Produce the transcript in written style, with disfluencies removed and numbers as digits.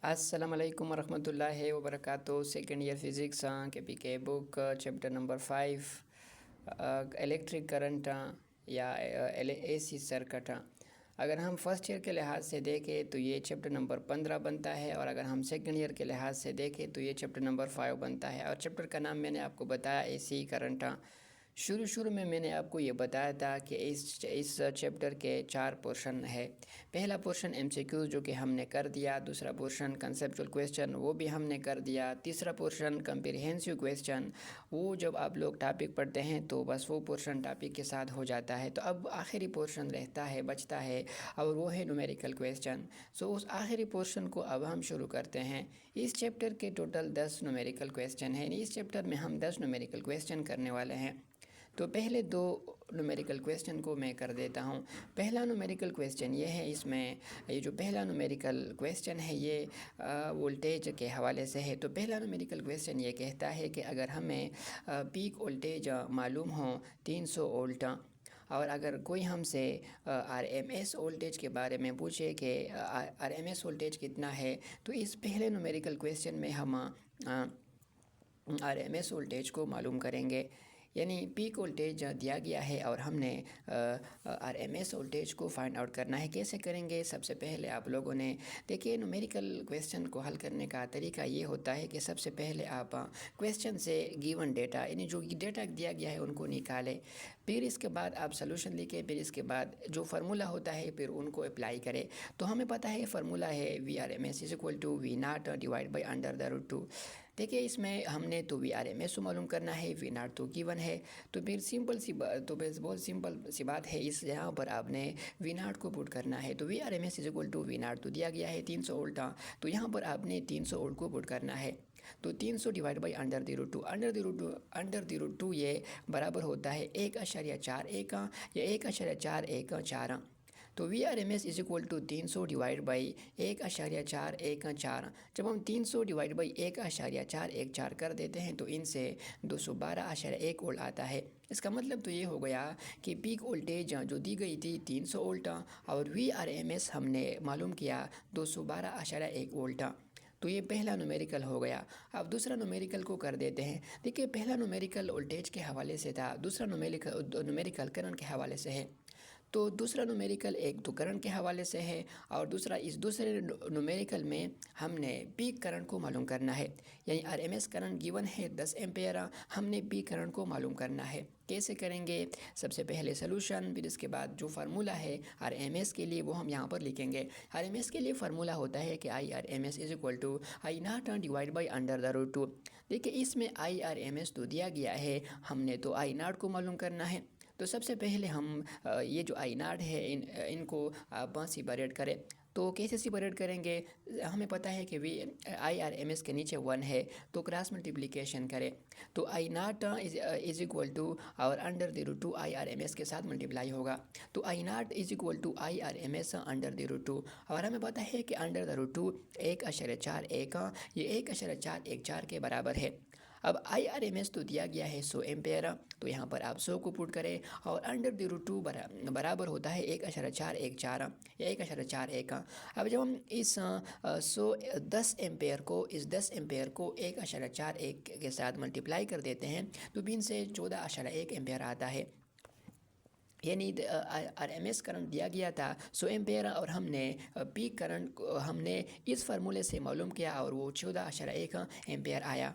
अस्सलामुअलैकुम वरहमतुल्लाहि वबरकातुहू। Second year physics के पी के book chapter number 5 electric current या एसी सर्किट। अगर हम फर्स्ट ईयर के लिहाज से देखें तो ये चैप्टर नंबर 15 बनता है, और अगर हम सेकेंड ईयर के लिहाज से देखें तो ये चैप्टर नंबर 5 बनता है। और चैप्टर का नाम मैंने आपको बताया एसी करंट। शुरू में मैंने आपको ये बताया था कि इस चैप्टर के 4 पोर्शन है। पहला पोर्शन एमसीक्यू जो कि हमने कर दिया, दूसरा पोर्शन कंसेप्चुअल क्वेश्चन वो भी हमने कर दिया, तीसरा पोर्शन कम्प्रिहेंसिव क्वेश्चन वो जब आप लोग टॉपिक पढ़ते हैं तो बस वो पोर्शन टॉपिक के साथ हो जाता है। तो अब आखिरी पोर्शन रहता है, बचता है, और वो है न्यूमेरिकल क्वेश्चन। सो उस आखिरी पोर्शन को अब हम शुरू करते हैं। इस चैप्टर के टोटल 10 न्यूमेरिकल क्वेश्चन हैं। इस चैप्टर में हम 10 न्यूमेरिकल क्वेश्चन करने वाले हैं। तो पहले 2 न्यूमेरिकल क्वेश्चन को मैं कर देता हूँ। पहला न्यूमेरिकल क्वेश्चन ये है, इसमें ये जो पहला न्यूमेरिकल क्वेश्चन है ये वोल्टेज के हवाले से है। तो पहला न्यूमेरिकल क्वेश्चन ये कहता है कि अगर हमें पीक वोल्टेज मालूम हो 300 वोल्ट, और अगर कोई हमसे आरएमएस वोल्टेज के बारे में पूछे कि आरएमएस वोल्टेज कितना है, तो इस पहले न्यूमेरिकल क्वेश्चन में हम आरएमएस वोल्टेज को मालूम करेंगे। यानी पीक वोल्टेज दिया गया है और हमने आरएमएस वोल्टेज को फाइंड आउट करना है। कैसे करेंगे? सबसे पहले आप लोगों ने देखिए, न्यूमेरिकल क्वेश्चन को हल करने का तरीका ये होता है कि सबसे पहले आप क्वेश्चन से गिवन डेटा, यानी जो डेटा दिया गया है उनको निकालें, फिर इसके बाद आप सॉल्यूशन लिखें, फिर इसके बाद जो फार्मूला होता है फिर उनको अप्लाई करें। तो हमें पता है फार्मूला है V R M S is equal to V naught divide by under the root 2। देखिए, इसमें हमने तो वी आर एम एस को मालूम करना है, वी नाट तो गिवन है। तो फिर सिंपल सी बात, तो बस बहुत सिंपल सी बात है, इस यहाँ पर आपने वी नाट को पुट करना है। तो V R M S is equal to V naught तो दिया गया है 300 वोल्ट, तो यहाँ पर आपने 300 वोल्ट को पुट करना है। तो 300 divide by under the root 2, under the root 2 ये बराबर होता है 1.41 या 1.41 तो V R M S is equal to 300 divide by 1.414। जब हम 300 डिवाइड बाई 1.414 कर देते हैं तो इनसे 212.1 वोल्ट आता है। इसका मतलब तो ये हो गया कि पीक वोल्टेज जो दी गई थी 300 वोल्ट, और वी आर एम एस हमने मालूम किया 212.1 वोल्ट। तो ये पहला न्यूमेरिकल हो गया। अब दूसरा न्यूमेरिकल को कर देते हैं। देखिए, पहला न्यूमेरिकल वोल्टेज के हवाले से था, दूसरा न्यूमेरिकल करंट के हवाले से है। तो दूसरा न्यूमेरिकल एक तो करंट के हवाले से है, और दूसरा इस दूसरे न्यूमेरिकल में हमने पीक करंट को मालूम करना है। यानी आरएमएस करंट गिवन है 10 एम्पेयर, हमने पीक करंट को मालूम करना है। कैसे करेंगे? सबसे पहले सॉल्यूशन, फिर इसके बाद जो फार्मूला है आरएमएस के लिए वो हम यहाँ पर लिखेंगे। आरएमएस के लिए फार्मूला होता है कि I R M S is equal to I naught divide by under the root 2। देखिए, इसमें आई आर एम एस तो दिया गया है, हमने तो आई नाट को मालूम करना है। तो सबसे पहले हम ये जो आई नाट है इनको आप सेपरेट करें। तो कैसे सेपरेट करेंगे? हमें पता है कि V I R M S के नीचे 1 है, तो क्रॉस मल्टीप्लिकेशन करें। तो I naught is equal to और under the root 2 I R M S के साथ मल्टीप्लाई होगा। तो I naught is equal to I R M S under the root 2, और हमें पता है कि अंडर द रूट 2 1.41, ये 1.414 के बराबर है। अब आई आर एम एस तो दिया गया है 100 एम्पेयर, तो यहाँ पर आप 100 को पुट करें, और अंडर द रूट 2 बराबर होता है 1.414 या 1.41। अब जब हम इस 10 एम्पेयर को 1.41 के साथ मल्टीप्लाई कर देते हैं तो बिन से 14.1 एम्पेयर आता है। यानी आर एम एस करंट दिया गया था 100 एम्पेयर, और हमने पीक करंट हमने इस फार्मूले से मालूम किया और वो 14.1 एम्पेयर आया।